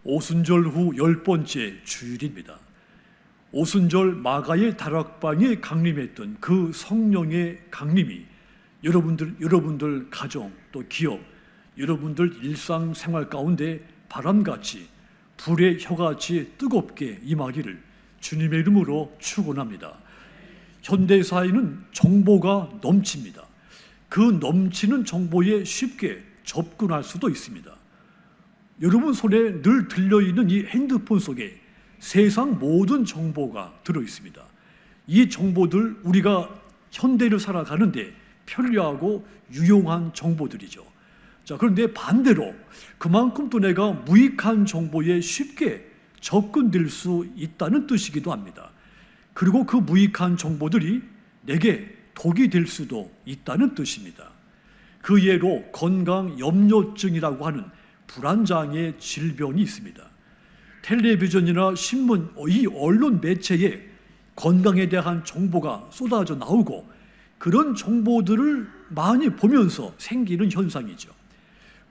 오순절 후 10번째 주일입니다. 오순절 마가의 다락방에 강림했던 그 성령의 강림이 여러분들 가정 또 기업, 여러분들 일상생활 가운데 바람같이 불의 혀같이 뜨겁게 임하기를 주님의 이름으로 축원합니다. 현대사회는 정보가 넘칩니다. 그 넘치는 정보에 쉽게 접근할 수도 있습니다. 여러분 손에 늘 들려있는 이 핸드폰 속에 세상 모든 정보가 들어있습니다. 이 정보들 우리가 현대를 살아가는데 편리하고 유용한 정보들이죠. 자, 그런데 반대로 그만큼 또 내가 무익한 정보에 쉽게 접근될 수 있다는 뜻이기도 합니다. 그리고 그 무익한 정보들이 내게 독이 될 수도 있다는 뜻입니다. 그 예로 건강염려증이라고 하는 불안장애 질병이 있습니다. 텔레비전이나 신문, 이 언론 매체에 건강에 대한 정보가 쏟아져 나오고 그런 정보들을 많이 보면서 생기는 현상이죠.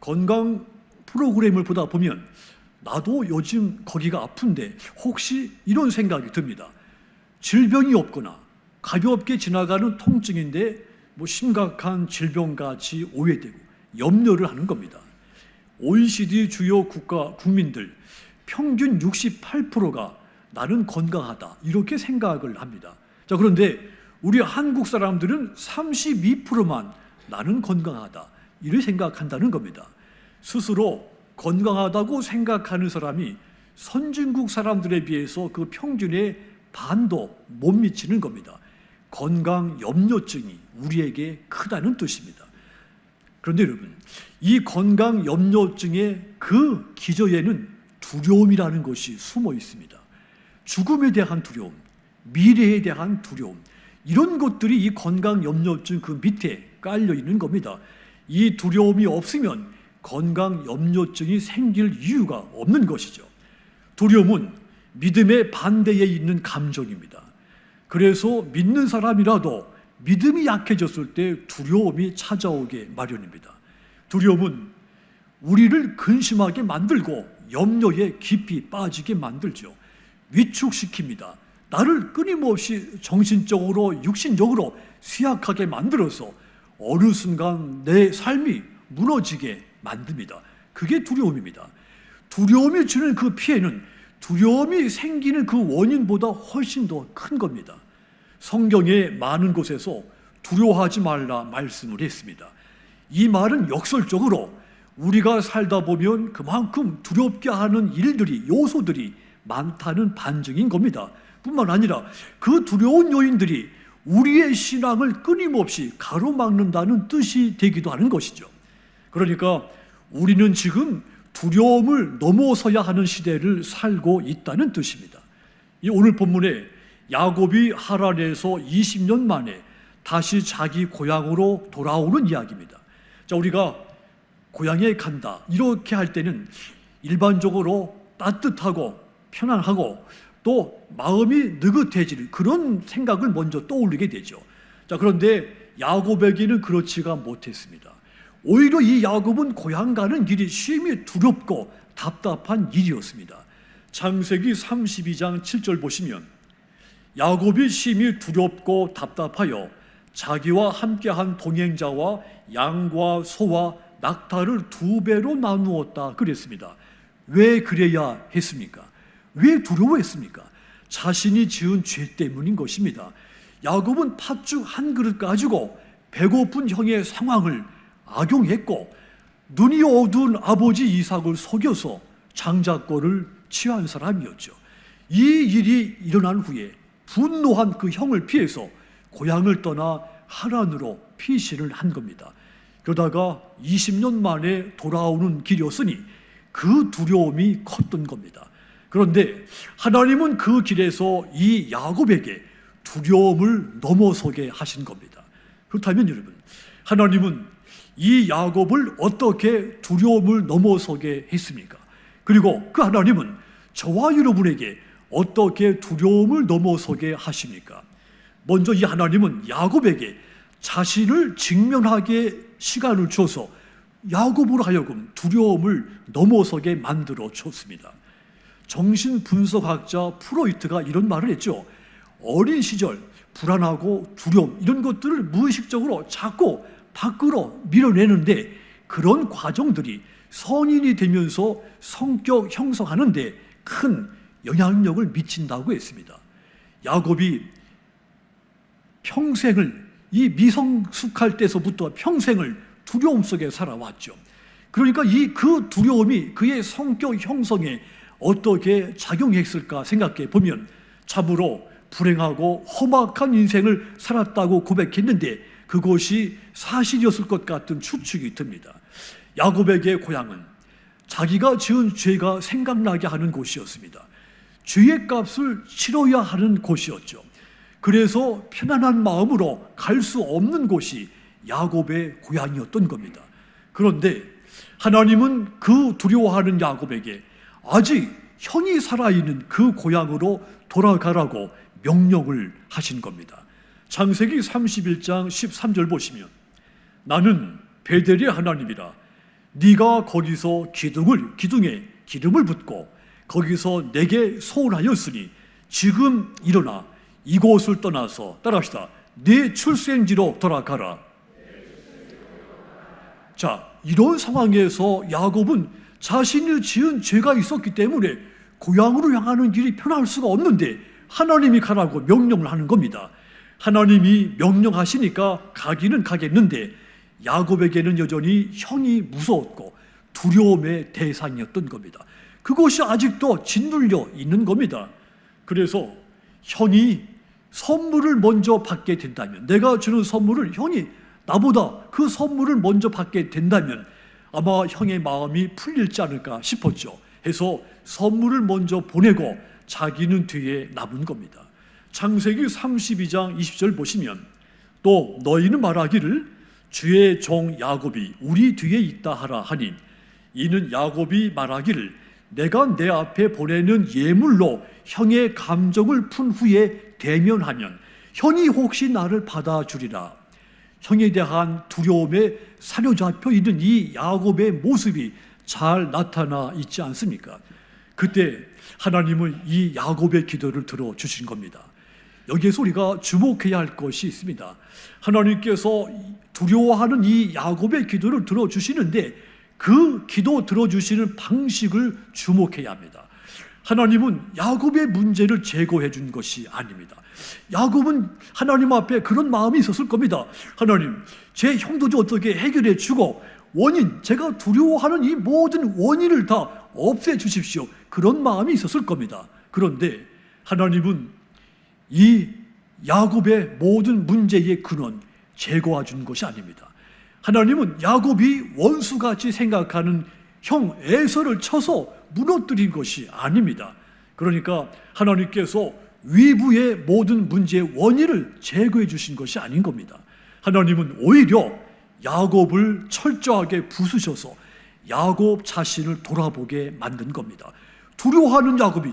건강 프로그램을 보다 보면 나도 요즘 거기가 아픈데 혹시 이런 생각이 듭니다. 질병이 없거나 가볍게 지나가는 통증인데 심각한 질병같이 오해되고 염려를 하는 겁니다. OECD 주요 국민들 평균 68%가 나는 건강하다 이렇게 생각을 합니다. 자, 그런데 우리 한국 사람들은 32%만 나는 건강하다 이렇게 생각한다는 겁니다. 스스로 건강하다고 생각하는 사람이 선진국 사람들에 비해서 그 평균의 반도 못 미치는 겁니다. 건강 염려증이 우리에게 크다는 뜻입니다. 그런데 여러분, 이 건강 염려증의 그 기저에는 두려움이라는 것이 숨어 있습니다. 죽음에 대한 두려움, 미래에 대한 두려움, 이런 것들이 이 건강 염려증 그 밑에 깔려 있는 겁니다. 이 두려움이 없으면 건강 염려증이 생길 이유가 없는 것이죠. 두려움은 믿음의 반대에 있는 감정입니다. 그래서 믿는 사람이라도 믿음이 약해졌을 때 두려움이 찾아오게 마련입니다. 두려움은 우리를 근심하게 만들고 염려에 깊이 빠지게 만들죠. 위축시킵니다. 나를 끊임없이 정신적으로 육신적으로 쇠약하게 만들어서 어느 순간 내 삶이 무너지게 만듭니다. 그게 두려움입니다. 두려움이 주는 그 피해는 두려움이 생기는 그 원인보다 훨씬 더 큰 겁니다. 성경의 많은 곳에서 두려워하지 말라 말씀을 했습니다. 이 말은 역설적으로 우리가 살다 보면 그만큼 두렵게 하는 일들이, 요소들이 많다는 반증인 겁니다. 뿐만 아니라 그 두려운 요인들이 우리의 신앙을 끊임없이 가로막는다는 뜻이 되기도 하는 것이죠. 그러니까 우리는 지금 두려움을 넘어서야 하는 시대를 살고 있다는 뜻입니다. 이 오늘 본문에 야곱이 하란에서 20년 만에 다시 자기 고향으로 돌아오는 이야기입니다. 자, 우리가 고향에 간다 이렇게 할 때는 일반적으로 따뜻하고 편안하고 또 마음이 느긋해지는 그런 생각을 먼저 떠올리게 되죠. 자, 그런데 야곱에게는 그렇지가 못했습니다. 오히려 이 야곱은 고향 가는 길이 심히 두렵고 답답한 일이었습니다. 창세기 32장 7절 보시면 야곱이 심히 두렵고 답답하여 자기와 함께한 동행자와 양과 소와 낙타를 2배로 나누었다 그랬습니다. 왜 그래야 했습니까? 왜 두려워했습니까? 자신이 지은 죄 때문인 것입니다. 야곱은 팥죽 한 그릇 가지고 배고픈 형의 상황을 악용했고 눈이 어두운 아버지 이삭을 속여서 장자권을 취한 사람이었죠. 이 일이 일어난 후에 분노한 그 형을 피해서 고향을 떠나 하란으로 피신을 한 겁니다. 그러다가 20년 만에 돌아오는 길이었으니 그 두려움이 컸던 겁니다. 그런데 하나님은 그 길에서 이 야곱에게 두려움을 넘어서게 하신 겁니다. 그렇다면 여러분, 하나님은 이 야곱을 어떻게 두려움을 넘어서게 했습니까? 그리고 그 하나님은 저와 여러분에게 어떻게 두려움을 넘어서게 하십니까? 먼저 이 하나님은 야곱에게 자신을 직면하게 시간을 줘서 야곱으로 하여금 두려움을 넘어서게 만들어 줬습니다. 정신분석학자 프로이트가 이런 말을 했죠. 어린 시절 불안하고 두려움 이런 것들을 무의식적으로 자꾸 밖으로 밀어내는데 그런 과정들이 성인이 되면서 성격 형성하는 데 큰 영향력을 미친다고 했습니다. 야곱이 평생을 이 미성숙할 때서부터 평생을 두려움 속에 살아왔죠. 그러니까 그 두려움이 그의 성격 형성에 어떻게 작용했을까 생각해 보면 참으로 불행하고 험악한 인생을 살았다고 고백했는데 그것이 사실이었을 것 같은 추측이 듭니다. 야곱에게 고향은 자기가 지은 죄가 생각나게 하는 곳이었습니다. 죄의 값을 치러야 하는 곳이었죠. 그래서 편안한 마음으로 갈 수 없는 곳이 야곱의 고향이었던 겁니다. 그런데 하나님은 그 두려워하는 야곱에게 아직 형이 살아있는 그 고향으로 돌아가라고 명령을 하신 겁니다. 창세기 31장 13절 보시면 나는 베델의 하나님이라 네가 거기서 기둥에 기름을 붓고 거기서 내게 소원하였으니 지금 일어나 이곳을 떠나서 따라합시다. 네 출생지로 돌아가라. 자, 이런 상황에서 야곱은 자신이 지은 죄가 있었기 때문에 고향으로 향하는 길이 편할 수가 없는데 하나님이 가라고 명령을 하는 겁니다. 하나님이 명령하시니까 가기는 가겠는데 야곱에게는 여전히 형이 무서웠고 두려움의 대상이었던 겁니다. 그것이 아직도 짓눌려 있는 겁니다. 그래서 형이 선물을 먼저 받게 된다면, 내가 주는 선물을 형이 나보다 그 선물을 먼저 받게 된다면 아마 형의 마음이 풀릴지 않을까 싶었죠. 해서 선물을 먼저 보내고 자기는 뒤에 남은 겁니다. 창세기 32장 20절 보시면 또 너희는 말하기를 주의 종 야곱이 우리 뒤에 있다 하라 하니 이는 야곱이 말하기를 내가 내 앞에 보내는 예물로 형의 감정을 푼 후에 대면하면 형이 혹시 나를 받아주리라. 형에 대한 두려움에 사로잡혀 있는 이 야곱의 모습이 잘 나타나 있지 않습니까? 그때 하나님은 이 야곱의 기도를 들어주신 겁니다. 여기에서 우리가 주목해야 할 것이 있습니다. 하나님께서 두려워하는 이 야곱의 기도를 들어주시는데 그 기도 들어주시는 방식을 주목해야 합니다. 하나님은 야곱의 문제를 제거해 준 것이 아닙니다. 야곱은 하나님 앞에 그런 마음이 있었을 겁니다. 하나님, 제 형도 좀 어떻게 해결해 주고 제가 두려워하는 이 모든 원인을 다 없애 주십시오. 그런 마음이 있었을 겁니다. 그런데 하나님은 이 야곱의 모든 문제의 근원 제거해 준 것이 아닙니다. 하나님은 야곱이 원수같이 생각하는 형 에서를 쳐서 무너뜨린 것이 아닙니다. 그러니까 하나님께서 위부의 모든 문제의 원인을 제거해 주신 것이 아닌 겁니다. 하나님은 오히려 야곱을 철저하게 부수셔서 야곱 자신을 돌아보게 만든 겁니다. 두려워하는 야곱이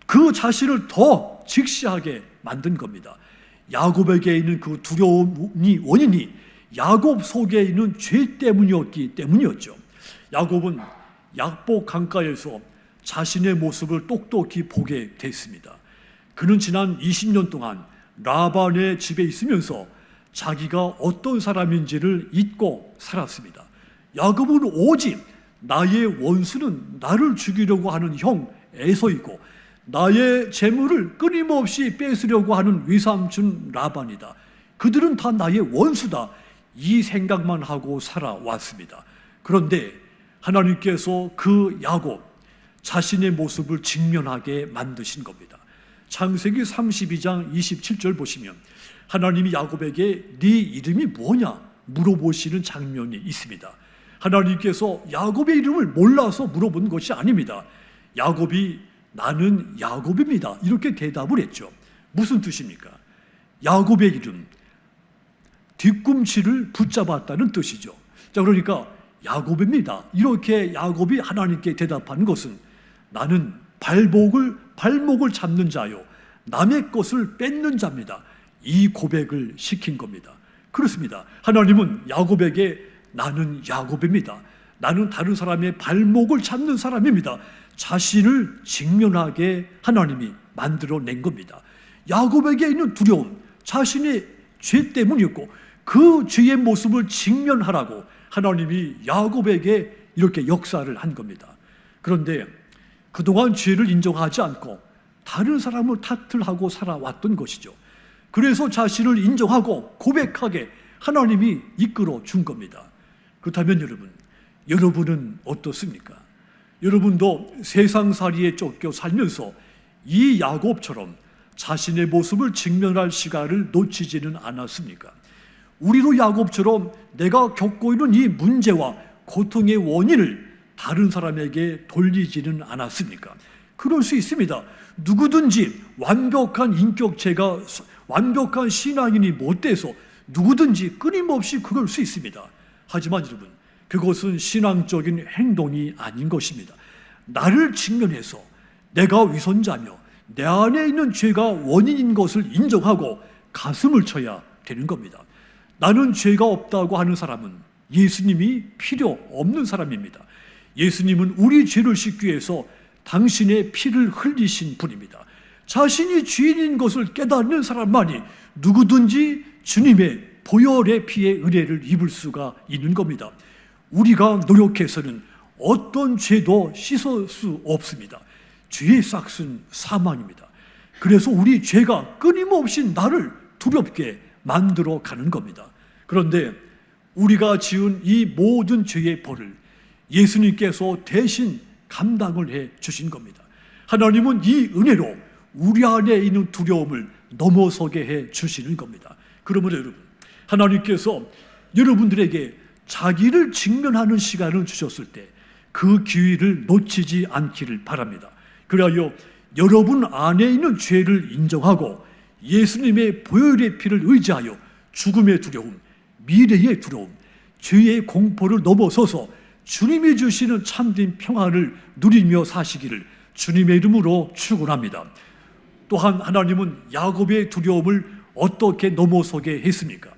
그 자신을 더 직시하게 만든 겁니다. 야곱에게 있는 그 두려움이 원인이 야곱 속에 있는 죄 때문이었죠. 야곱은 약복 강가에서 자신의 모습을 똑똑히 보게 됐습니다. 그는 지난 20년 동안 라반의 집에 있으면서 자기가 어떤 사람인지를 잊고 살았습니다. 야곱은 오직 나의 원수는 나를 죽이려고 하는 형 에서이고 나의 재물을 끊임없이 뺏으려고 하는 외삼촌 라반이다. 그들은 다 나의 원수다. 이 생각만 하고 살아왔습니다. 그런데 하나님께서 그 야곱 자신의 모습을 직면하게 만드신 겁니다. 창세기 32장 27절 보시면 하나님이 야곱에게 네 이름이 뭐냐 물어보시는 장면이 있습니다. 하나님께서 야곱의 이름을 몰라서 물어본 것이 아닙니다. 야곱이 나는 야곱입니다. 이렇게 대답을 했죠. 무슨 뜻입니까? 야곱의 이름, 뒤꿈치를 붙잡았다는 뜻이죠. 자, 그러니까 야곱입니다. 이렇게 야곱이 하나님께 대답한 것은 나는 발목을 잡는 자요, 남의 것을 뺏는 자입니다. 이 고백을 시킨 겁니다. 그렇습니다. 하나님은 야곱에게 나는 야곱입니다. 나는 다른 사람의 발목을 잡는 사람입니다. 자신을 직면하게 하나님이 만들어낸 겁니다. 야곱에게 있는 두려움, 자신의 죄 때문이었고 그 죄의 모습을 직면하라고 하나님이 야곱에게 이렇게 역사를 한 겁니다. 그런데 그동안 죄를 인정하지 않고 다른 사람을 탓을 하고 살아왔던 것이죠. 그래서 자신을 인정하고 고백하게 하나님이 이끌어 준 겁니다. 그렇다면 여러분은 어떻습니까? 여러분도 세상살이에 쫓겨 살면서 이 야곱처럼 자신의 모습을 직면할 시간을 놓치지는 않았습니까? 우리도 야곱처럼 내가 겪고 있는 이 문제와 고통의 원인을 다른 사람에게 돌리지는 않았습니까? 그럴 수 있습니다. 누구든지 완벽한 인격체가, 완벽한 신앙인이 못 돼서 누구든지 끊임없이 그럴 수 있습니다. 하지만 여러분, 그것은 신앙적인 행동이 아닌 것입니다. 나를 직면해서 내가 위선자며 내 안에 있는 죄가 원인인 것을 인정하고 가슴을 쳐야 되는 겁니다. 나는 죄가 없다고 하는 사람은 예수님이 필요 없는 사람입니다. 예수님은 우리 죄를 씻기 위해서 당신의 피를 흘리신 분입니다. 자신이 죄인인 것을 깨닫는 사람만이 누구든지 주님의 보혈의 피의 은혜를 입을 수가 있는 겁니다. 우리가 노력해서는 어떤 죄도 씻을 수 없습니다. 죄의 싹은 사망입니다. 그래서 우리 죄가 끊임없이 나를 두렵게 만들어 가는 겁니다. 그런데 우리가 지은 이 모든 죄의 벌을 예수님께서 대신 감당을 해 주신 겁니다. 하나님은 이 은혜로 우리 안에 있는 두려움을 넘어서게 해 주시는 겁니다. 그러므로 여러분, 하나님께서 여러분들에게 자기를 직면하는 시간을 주셨을 때 그 기회를 놓치지 않기를 바랍니다. 그리하여 여러분 안에 있는 죄를 인정하고 예수님의 보혈의 피를 의지하여 죽음의 두려움, 미래의 두려움, 죄의 공포를 넘어서서 주님이 주시는 참된 평안을 누리며 사시기를 주님의 이름으로 축원합니다. 또한 하나님은 야곱의 두려움을 어떻게 넘어서게 했습니까?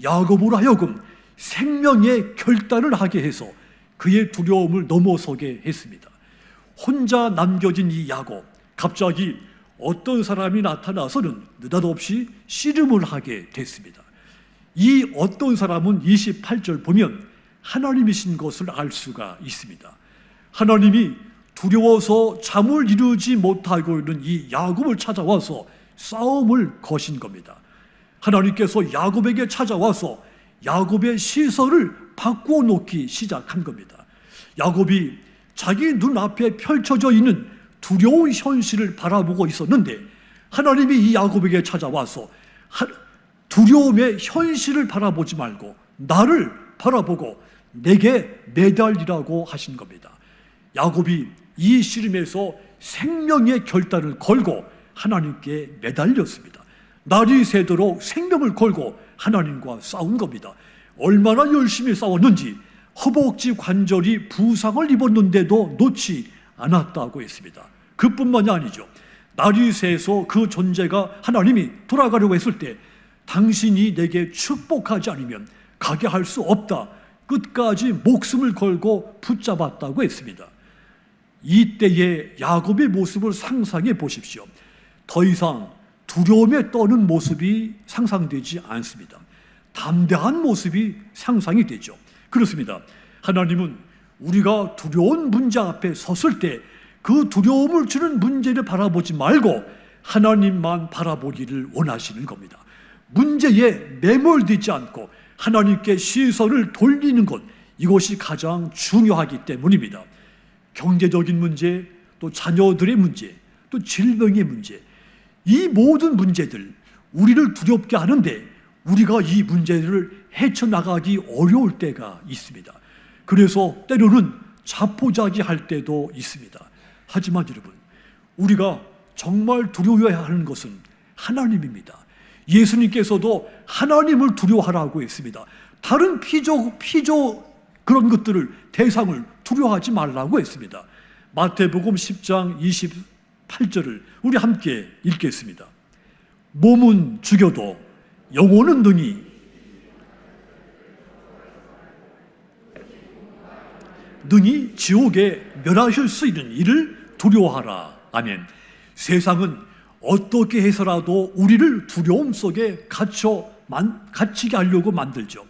야곱으로 하여금 생명의 결단을 하게 해서 그의 두려움을 넘어서게 했습니다. 혼자 남겨진 이 야곱, 갑자기 어떤 사람이 나타나서는 느닷없이 씨름을 하게 됐습니다. 이 어떤 사람은 28절 보면 하나님이신 것을 알 수가 있습니다. 하나님이 두려워서 잠을 이루지 못하고 있는 이 야곱을 찾아와서 싸움을 거신 겁니다. 하나님께서 야곱에게 찾아와서 야곱의 시설을 바꾸어 놓기 시작한 겁니다. 야곱이 자기 눈앞에 펼쳐져 있는 두려운 현실을 바라보고 있었는데 하나님이 이 야곱에게 찾아와서 두려움의 현실을 바라보지 말고 나를 바라보고 내게 매달리라고 하신 겁니다. 야곱이 이 씨름에서 생명의 결단을 걸고 하나님께 매달렸습니다. 날이 새도록 생명을 걸고 하나님과 싸운 겁니다. 얼마나 열심히 싸웠는지 허벅지 관절이 부상을 입었는데도 놓지 않았다고 했습니다. 그뿐만이 아니죠. 날이 새서 그 존재가 하나님이 돌아가려고 했을 때 당신이 내게 축복하지 않으면 가게 할 수 없다. 끝까지 목숨을 걸고 붙잡았다고 했습니다. 이때의 야곱의 모습을 상상해 보십시오. 더 이상 두려움에 떠는 모습이 상상되지 않습니다. 담대한 모습이 상상이 되죠. 그렇습니다. 하나님은 우리가 두려운 문제 앞에 섰을 때 그 두려움을 주는 문제를 바라보지 말고 하나님만 바라보기를 원하시는 겁니다. 문제에 매몰되지 않고 하나님께 시선을 돌리는 것, 이것이 가장 중요하기 때문입니다. 경제적인 문제, 또 자녀들의 문제, 또 질병의 문제, 이 모든 문제들 우리를 두렵게 하는데 우리가 이 문제를 헤쳐나가기 어려울 때가 있습니다. 그래서 때로는 자포자기할 때도 있습니다. 하지만 여러분, 우리가 정말 두려워해야 하는 것은 하나님입니다. 예수님께서도 하나님을 두려워하라고 했습니다. 다른 피조 그런 것들을 대상을 두려워하지 말라고 했습니다. 마태복음 10장 28절을 우리 함께 읽겠습니다. 몸은 죽여도 영혼은 능히 지옥에 멸하실 수 있는 이를 두려워하라. 아멘. 세상은 어떻게 해서라도 우리를 두려움 속에 갇히게 하려고 만들죠.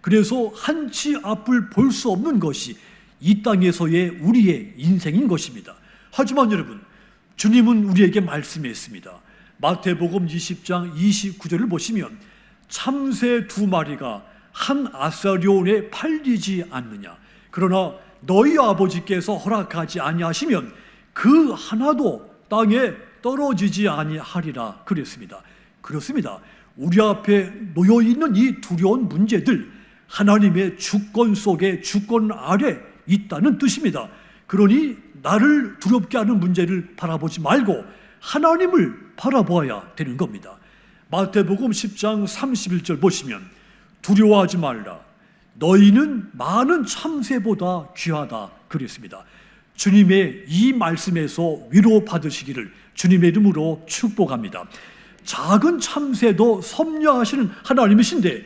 그래서 한치 앞을 볼 수 없는 것이 이 땅에서의 우리의 인생인 것입니다. 하지만 여러분, 주님은 우리에게 말씀했습니다. 마태복음 20장 29절을 보시면 참새 2마리가 한 아사리온에 팔리지 않느냐. 그러나 너희 아버지께서 허락하지 아니하시면 그 하나도 땅에 떨어지지 아니하리라 그랬습니다. 그렇습니다. 우리 앞에 놓여있는 이 두려운 문제들, 하나님의 주권 속에, 주권 아래 있다는 뜻입니다. 그러니 나를 두렵게 하는 문제를 바라보지 말고 하나님을 바라보아야 되는 겁니다. 마태복음 10장 31절 보시면 두려워하지 말라. 너희는 많은 참새보다 귀하다 그랬습니다. 주님의 이 말씀에서 위로받으시기를 주님의 이름으로 축복합니다. 작은 참새도 섭리하시는 하나님이신데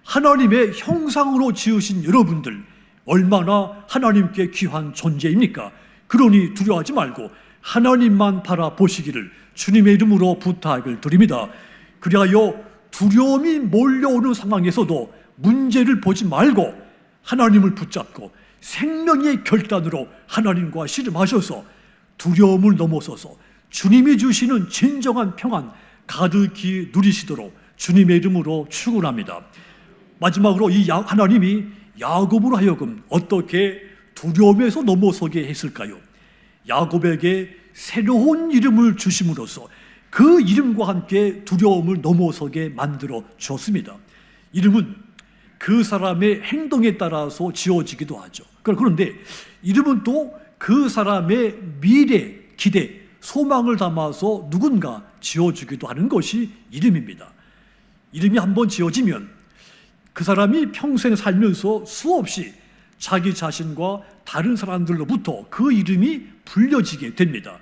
하나님의 형상으로 지으신 여러분들 얼마나 하나님께 귀한 존재입니까? 그러니 두려워하지 말고 하나님만 바라보시기를 주님의 이름으로 부탁을 드립니다. 그리하여 두려움이 몰려오는 상황에서도 문제를 보지 말고 하나님을 붙잡고 생명의 결단으로 하나님과 씨름하셔서 두려움을 넘어서서 주님이 주시는 진정한 평안 가득히 누리시도록 주님의 이름으로 축원합니다. 마지막으로 이 하나님이 야곱으로 하여금 어떻게 두려움에서 넘어서게 했을까요? 야곱에게 새로운 이름을 주심으로써 그 이름과 함께 두려움을 넘어서게 만들어 주었습니다. 이름은 그 사람의 행동에 따라서 지어지기도 하죠. 그런데 이름은 또 그 사람의 미래, 기대, 소망을 담아서 누군가 지어주기도 하는 것이 이름입니다. 이름이 한번 지어지면 그 사람이 평생 살면서 수없이 자기 자신과 다른 사람들로부터 그 이름이 불려지게 됩니다.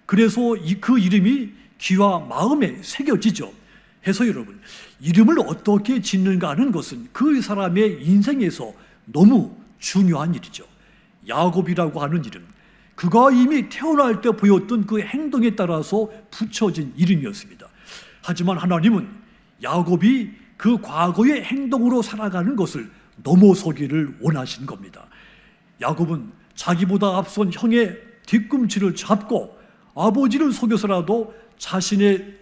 그래서 그 이름이 귀와 마음에 새겨지죠. 해서 여러분, 이름을 어떻게 짓는가 하는 것은 그 사람의 인생에서 너무 중요한 일이죠. 야곱이라고 하는 이름, 그가 이미 태어날 때 보였던 그 행동에 따라서 붙여진 이름이었습니다. 하지만 하나님은 야곱이 그 과거의 행동으로 살아가는 것을 넘어서기를 원하신 겁니다. 야곱은 자기보다 앞선 형의 뒤꿈치를 잡고 아버지를 속여서라도 자신의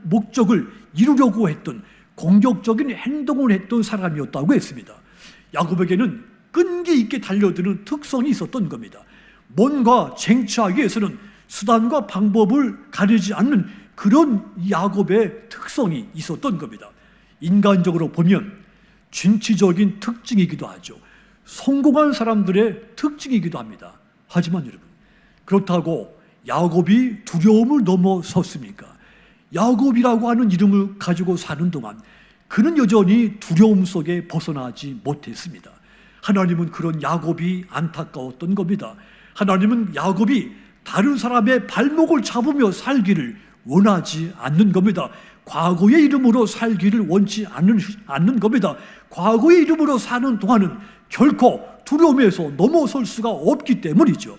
목적을 이루려고 했던 공격적인 행동을 했던 사람이었다고 했습니다. 야곱에게는 끈기 있게 달려드는 특성이 있었던 겁니다. 뭔가 쟁취하기 위해서는 수단과 방법을 가리지 않는 그런 야곱의 특성이 있었던 겁니다. 인간적으로 보면 진취적인 특징이기도 하죠. 성공한 사람들의 특징이기도 합니다. 하지만 여러분, 그렇다고 야곱이 두려움을 넘어섰습니까? 야곱이라고 하는 이름을 가지고 사는 동안 그는 여전히 두려움 속에 벗어나지 못했습니다. 하나님은 그런 야곱이 안타까웠던 겁니다. 하나님은 야곱이 다른 사람의 발목을 잡으며 살기를 원하지 않는 겁니다. 과거의 이름으로 살기를 원치 않는 겁니다. 과거의 이름으로 사는 동안은 결코 두려움에서 넘어설 수가 없기 때문이죠.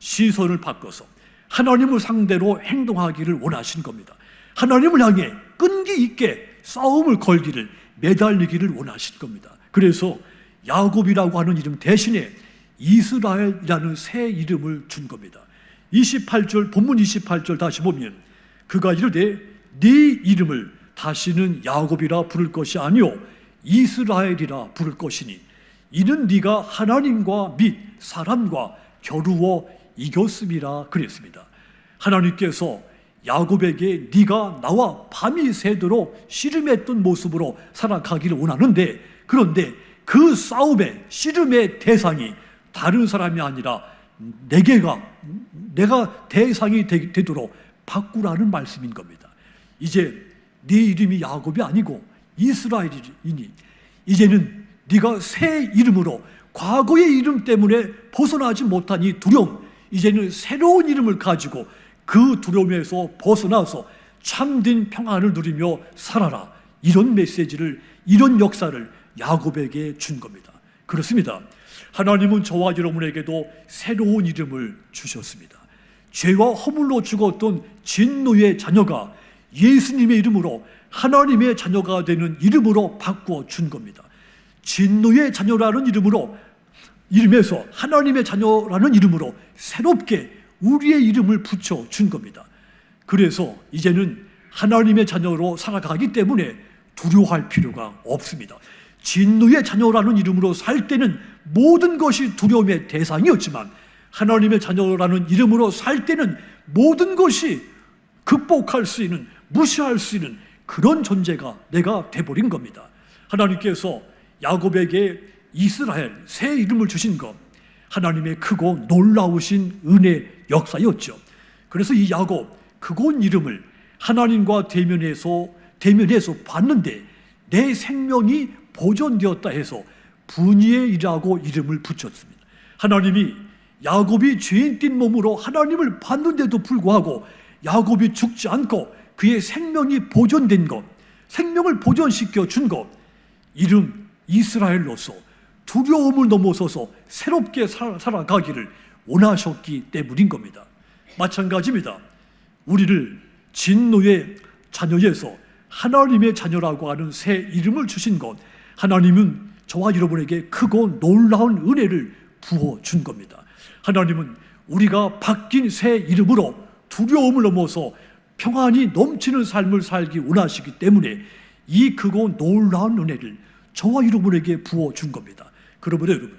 시선을 바꿔서 하나님을 상대로 행동하기를 원하신 겁니다. 하나님을 향해 끈기 있게 싸움을 걸기를, 매달리기를 원하신 겁니다. 그래서 야곱이라고 하는 이름 대신에 이스라엘이라는 새 이름을 준 겁니다. 28절, 본문 28절 다시 보면 그가 이르되 네 이름을 다시는 야곱이라 부를 것이 아니요 이스라엘이라 부를 것이니 이는 네가 하나님과 및 사람과 겨루어 이겼음이라 그랬습니다. 하나님께서 야곱에게 네가 나와 밤이 새도록 씨름했던 모습으로 살아가기를 원하는데, 그런데 그 싸움의 씨름의 대상이 다른 사람이 아니라 내가 대상이 되도록 바꾸라는 말씀인 겁니다. 이제 네 이름이 야곱이 아니고 이스라엘이니 이제는 네가 새 이름으로 과거의 이름 때문에 벗어나지 못한 이 두려움, 이제는 새로운 이름을 가지고 그 두려움에서 벗어나서 참된 평안을 누리며 살아라. 이런 메시지를, 이런 역사를 야곱에게 준 겁니다. 그렇습니다. 하나님은 저와 여러분에게도 새로운 이름을 주셨습니다. 죄와 허물로 죽었던 진노의 자녀가 예수님의 이름으로 하나님의 자녀가 되는 이름으로 바꾸어 준 겁니다. 진노의 자녀라는 이름에서 하나님의 자녀라는 이름으로 새롭게 우리의 이름을 붙여 준 겁니다. 그래서 이제는 하나님의 자녀로 살아가기 때문에 두려워할 필요가 없습니다. 진노의 자녀라는 이름으로 살 때는 모든 것이 두려움의 대상이었지만 하나님의 자녀라는 이름으로 살 때는 모든 것이 극복할 수 있는, 무시할 수 있는 그런 존재가 내가 돼버린 겁니다. 하나님께서 야곱에게 이스라엘 새 이름을 주신 것, 하나님의 크고 놀라우신 은혜 역사였죠. 그래서 이 야곱, 그곳 이름을 하나님과 대면해서 봤는데 내 생명이 보존되었다 해서 분이엘이라고 이름을 붙였습니다. 하나님이 야곱이 죄인 띤 몸으로 하나님을 봤는데도 불구하고 야곱이 죽지 않고 그의 생명이 보존된 것, 생명을 보존시켜 준 것, 이름 이스라엘로서 두려움을 넘어서서 새롭게 살아가기를 원하셨기 때문인 겁니다. 마찬가지입니다. 우리를 진노의 자녀에서 하나님의 자녀라고 하는 새 이름을 주신 것, 하나님은 저와 여러분에게 크고 놀라운 은혜를 부어준 겁니다. 하나님은 우리가 바뀐 새 이름으로 두려움을 넘어서 평안이 넘치는 삶을 살기 원하시기 때문에 이 크고 놀라운 은혜를 저와 여러분에게 부어준 겁니다. 그러므로 여러분,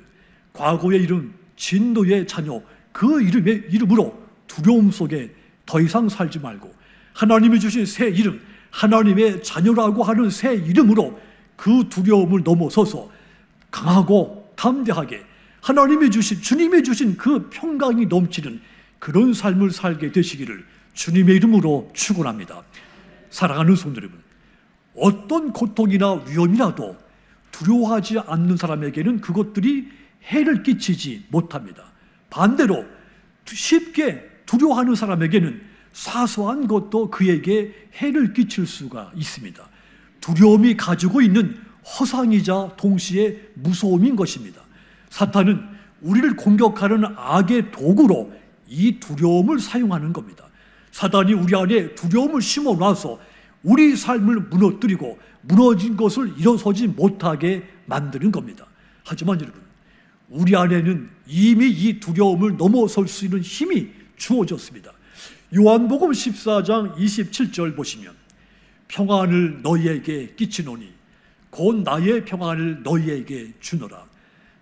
과거의 이름 진노의 자녀, 그 이름으로 두려움 속에 더 이상 살지 말고 하나님이 주신 새 이름, 하나님의 자녀라고 하는 새 이름으로 그 두려움을 넘어서서 강하고 담대하게 주님이 주신 그 평강이 넘치는 그런 삶을 살게 되시기를 주님의 이름으로 축원합니다. 사랑하는 성도 여러분, 어떤 고통이나 위험이라도 두려워하지 않는 사람에게는 그것들이 해를 끼치지 못합니다. 반대로 쉽게 두려워하는 사람에게는 사소한 것도 그에게 해를 끼칠 수가 있습니다. 두려움이 가지고 있는 허상이자 동시에 무서움인 것입니다. 사탄은 우리를 공격하는 악의 도구로 이 두려움을 사용하는 겁니다. 사탄이 우리 안에 두려움을 심어놔서 우리 삶을 무너뜨리고 무너진 것을 일어서지 못하게 만드는 겁니다. 하지만 여러분, 우리 안에는 이미 이 두려움을 넘어설 수 있는 힘이 주어졌습니다. 요한복음 14장 27절 보시면 평안을 너희에게 끼치노니 곧 나의 평안을 너희에게 주노라.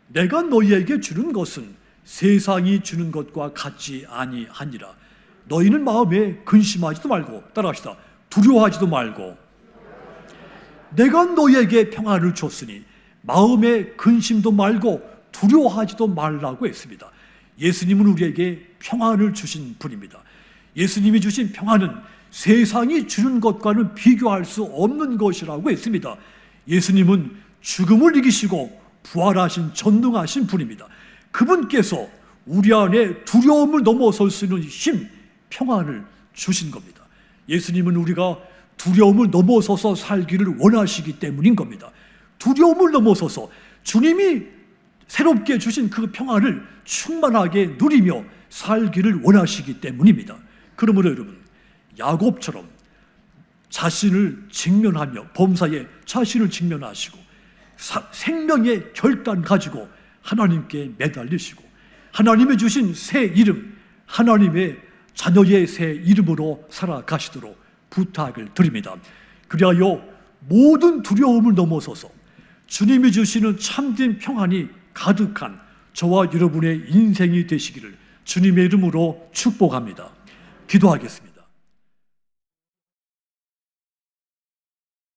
내가 너희에게 주는 것은 세상이 주는 것과 같지 아니하니라. 너희는 마음에 근심하지도 말고, 따라합시다, 두려워하지도 말고, 내가 너희에게 평안을 줬으니 마음에 근심도 말고 두려워하지도 말라고 했습니다. 예수님은 우리에게 평안을 주신 분입니다. 예수님이 주신 평안은 세상이 주는 것과는 비교할 수 없는 것이라고 했습니다. 예수님은 죽음을 이기시고 부활하신 전능하신 분입니다. 그분께서 우리 안에 두려움을 넘어설 수 있는 힘, 평안을 주신 겁니다. 예수님은 우리가 두려움을 넘어서서 살기를 원하시기 때문인 겁니다. 두려움을 넘어서서 주님이 새롭게 주신 그 평안을 충만하게 누리며 살기를 원하시기 때문입니다. 그러므로 여러분, 야곱처럼 자신을 직면하며 범사에 자신을 직면하시고 생명의 결단 가지고 하나님께 매달리시고 하나님의 주신 새 이름, 하나님의 자녀의 새 이름으로 살아가시도록 부탁을 드립니다. 그리하여 모든 두려움을 넘어서서 주님이 주시는 참된 평안이 가득한 저와 여러분의 인생이 되시기를 주님의 이름으로 축복합니다. 기도하겠습니다.